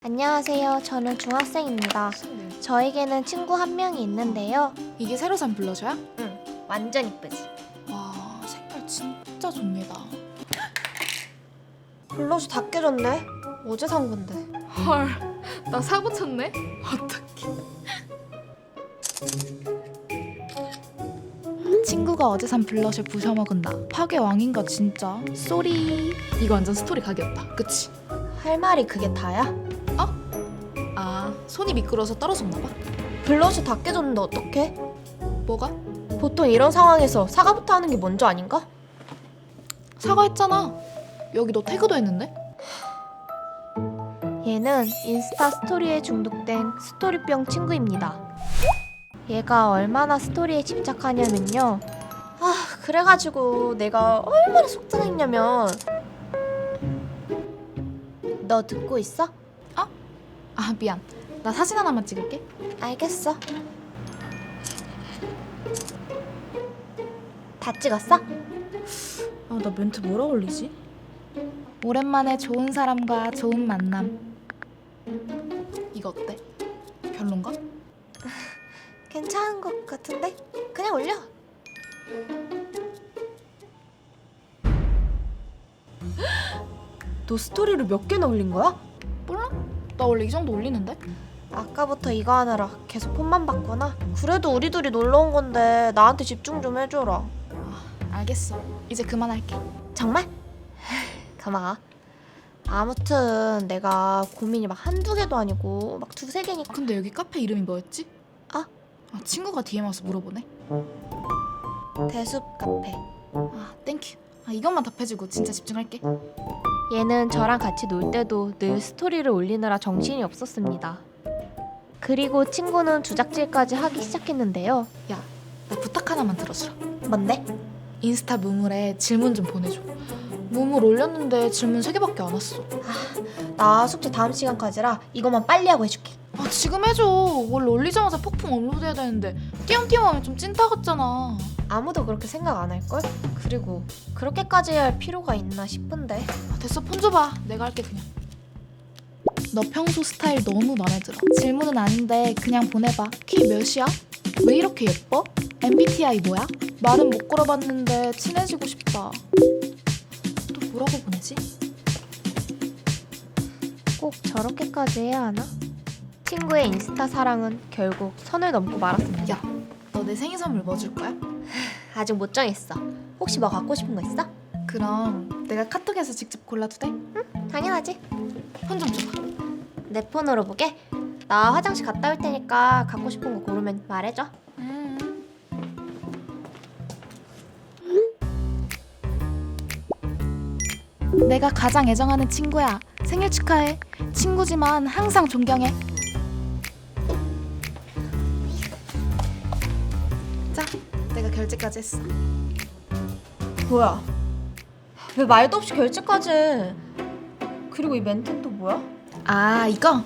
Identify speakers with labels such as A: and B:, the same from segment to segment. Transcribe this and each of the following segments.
A: 안녕하세요. 저는 중학생입니다. 저에게는 친구 한 명이 있는데요.
B: 이게 새로 산 블러셔야?
A: 응, 완전 이쁘지?
B: 와, 색깔 진짜 좋네다.
A: 블러셔 다 깨졌네? 어제 산 건데.
B: 헐, 나 사고 쳤네? 어떡해. 친구가 어제 산 블러셔 부셔먹은 나 파괴 왕인가 진짜. 쏘리. 이거 완전 스토리 각이었다, 그치?
A: 할 말이 그게 다야?
B: 아, 손이 미끄러워서 떨어졌나봐.
A: 블러셔 다 깨졌는데 어떡해?
B: 뭐가?
A: 보통 이런 상황에서 사과부터 하는 게 먼저 아닌가?
B: 사과했잖아. 여기 너 태그도 했는데?
A: 얘는 인스타 스토리에 중독된 스토리병 친구입니다. 얘가 얼마나 스토리에 집착하냐면요. 그래가지고 내가 얼마나 속상했냐면. 너 듣고 있어?
B: 아, 미안. 나 사진 하나만 찍을게.
A: 알겠어. 다 찍었어?
B: 나 멘트 뭐라 올리지? 오랜만에 좋은 사람과 좋은 만남. 이거 어때? 별론가?
A: 괜찮은 것 같은데? 그냥 올려. 너 스토리를 몇 개나 올린 거야?
B: 몰라? 나 원래 이 정도 올리는데?
A: 아까부터 이거 하느라 계속 폰만 봤구나. 그래도 우리 둘이 놀러 온 건데 나한테 집중 좀 해줘라.
B: 알겠어. 이제 그만할게.
A: 정말? 고마워. 아무튼 내가 고민이 막 한두 개도 아니고 막 두세 개니까.
B: 근데 여기 카페 이름이 뭐였지?
A: 아?
B: 친구가 DM 와서 물어보네.
A: 대숲 카페.
B: 땡큐. 이것만 답해주고 진짜 집중할게.
A: 얘는 저랑 같이 놀 때도 늘 스토리를 올리느라 정신이 없었습니다. 그리고 친구는 주작질까지 하기 시작했는데요.
B: 야, 나 부탁 하나만 들어주라.
A: 뭔데?
B: 인스타 무물에 질문 좀 보내줘. 무물 올렸는데 질문 3개밖에 안 왔어.
A: 나 숙제 다음 시간까지라 이것만 빨리 하고 해줄게.
B: 지금 해줘. 원래 올리자마자 폭풍 업로드해야 되는데 띄엄띄엄 하면 좀 찐따 같잖아.
A: 아무도 그렇게 생각 안 할걸? 그리고 그렇게까지 해야 할 필요가 있나 싶은데.
B: 됐어, 폰 줘봐. 내가 할게 그냥. 너 평소 스타일 너무 마음에 들어. 질문은 아닌데 그냥 보내봐. 키 몇이야? 왜 이렇게 예뻐? MBTI 뭐야? 말은 못 걸어봤는데 친해지고 싶다. 또 뭐라고 보내지?
A: 꼭 저렇게까지 해야 하나? 친구의 인스타 사랑은 결국 선을 넘고 말았습니다.
B: 야, 너 내 생일 선물 뭐 줄 거야?
A: 아직 못 정했어. 혹시 뭐 갖고 싶은 거 있어?
B: 그럼 내가 카톡에서 직접 골라도 돼?
A: 당연하지.
B: 폰 좀 줘봐.
A: 내 폰으로 보게? 나 화장실 갔다 올 테니까 갖고 싶은 거 고르면 말해줘.
B: 내가 가장 애정하는 친구야. 생일 축하해. 친구지만 항상 존경해. 자, 내가 결제까지 했어.
A: 뭐야? 왜 말도 없이 결제까지 해? 그리고 이 멘트는 또 뭐야?
B: 이거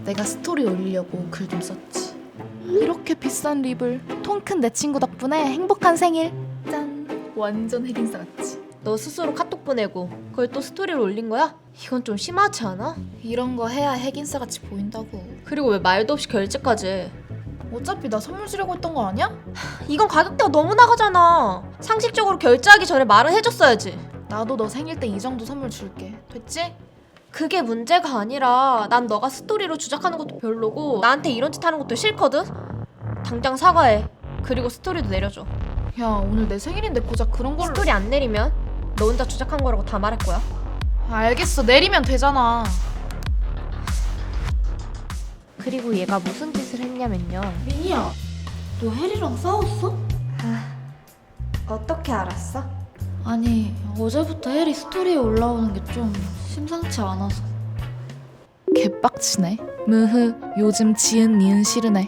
B: 내가 스토리 올리려고 글 좀 썼지. 이렇게 비싼 립을 통 큰 내 친구 덕분에 행복한 생일. 짠. 완전 혜린사 같지.
A: 너 스스로 카톡 보내고 그걸 또 스토리를 올린 거야? 이건 좀 심하지 않아?
B: 이런 거 해야 핵인싸 같이 보인다고.
A: 그리고 왜 말도 없이 결제까지 해?
B: 어차피 나 선물 주려고 했던 거 아니야?
A: 이건 가격대가 너무 나가잖아. 상식적으로 결제하기 전에 말은 해줬어야지.
B: 나도 너 생일 때 이 정도 선물 줄게. 됐지?
A: 그게 문제가 아니라 난 너가 스토리로 주작하는 것도 별로고 나한테 이런 짓 하는 것도 싫거든? 당장 사과해. 그리고 스토리도 내려줘.
B: 야, 오늘 내 생일인데 고작 그런 걸로.
A: 스토리 안 내리면 너 혼자 주작한 거라고 다 말할 거야.
B: 알겠어, 내리면 되잖아.
A: 그리고 얘가 무슨 짓을 했냐면요.
B: 민희야, 너 혜리랑 싸웠어?
A: 어떻게 알았어?
B: 아니, 어제부터 혜리 스토리에 올라오는 게 좀 심상치 않아서. 개빡치네. 무흐, 요즘 지은 니은 싫으네.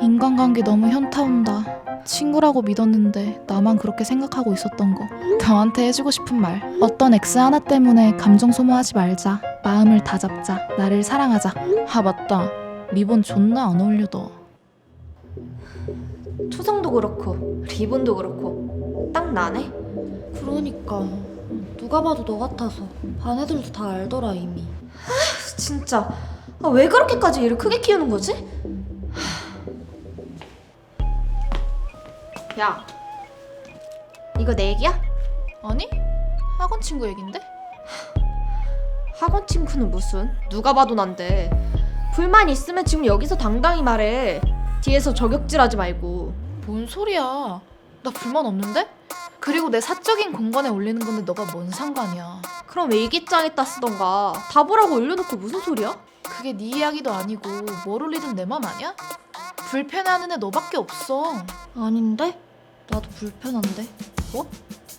B: 인간관계 너무 현타 온다. 친구라고 믿었는데 나만 그렇게 생각하고 있었던 거. 너한테 해주고 싶은 말. 어떤 X 하나 때문에 감정 소모하지 말자. 마음을 다잡자. 나를 사랑하자. 맞다. 리본 존나 안 어울려 너.
A: 초성도 그렇고 리본도 그렇고 딱 나네?
B: 그러니까 누가 봐도 너 같아서 반 애들도 다 알더라 이미.
A: 진짜 아, 왜 그렇게까지 일을 크게 키우는 거지? 야, 이거 내 얘기야?
B: 아니? 학원 친구 얘긴데?
A: 학원 친구는 무슨? 누가 봐도 난데. 불만 있으면 지금 여기서 당당히 말해. 뒤에서 저격질하지 말고.
B: 뭔 소리야? 나 불만 없는데? 그리고 내 사적인 공간에 올리는 건데 너가 뭔 상관이야?
A: 그럼 일기장에다 쓰던가. 다 보라고 올려놓고 무슨 소리야?
B: 그게 네 이야기도 아니고 뭘 올리든 내 맘 아니야? 불편해하는 애 너밖에 없어.
C: 아닌데? 나도 불편한데.
B: 뭐?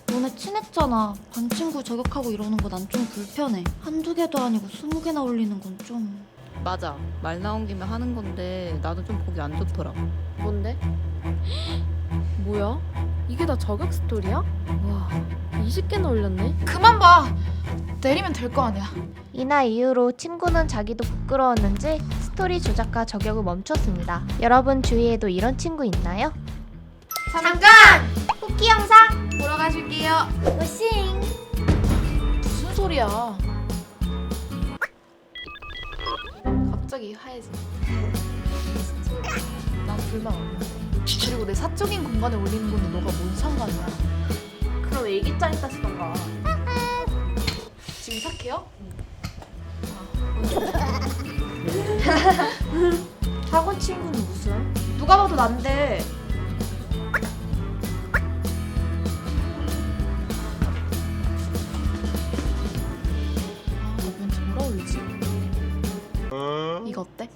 C: 너네 친했잖아. 반 친구 저격하고 이러는 거 난 좀 불편해. 한두 개도 아니고 20개나 올리는 건 좀...
D: 맞아. 말 나온 김에 하는 건데 나도 좀 보기 안 좋더라.
E: 뭔데? 뭐야? 이게 다 저격 스토리야? 와, 20개나 올렸네?
B: 그만 봐! 내리면 될 거 아니야.
A: 이날 이후로 친구는 자기도 부끄러웠는지 스토리 조작과 저격을 멈췄습니다. 여러분 주위에도 이런 친구 있나요? 잠깐! 후기 영상 보러 가실게요. 으싱.
B: 무슨 소리야? 갑자기 하얘지. 난 불만 없는데. 그리고 내 사적인 공간에 올리는 건데 너가 뭔 상관이야?
A: 그럼 일기장에다 쓰던가.
B: 지금 착해요?
A: 학원 친구는 무슨? 누가 봐도 난데.
B: 나 멘트 뭐라 올리지? 이거 어때?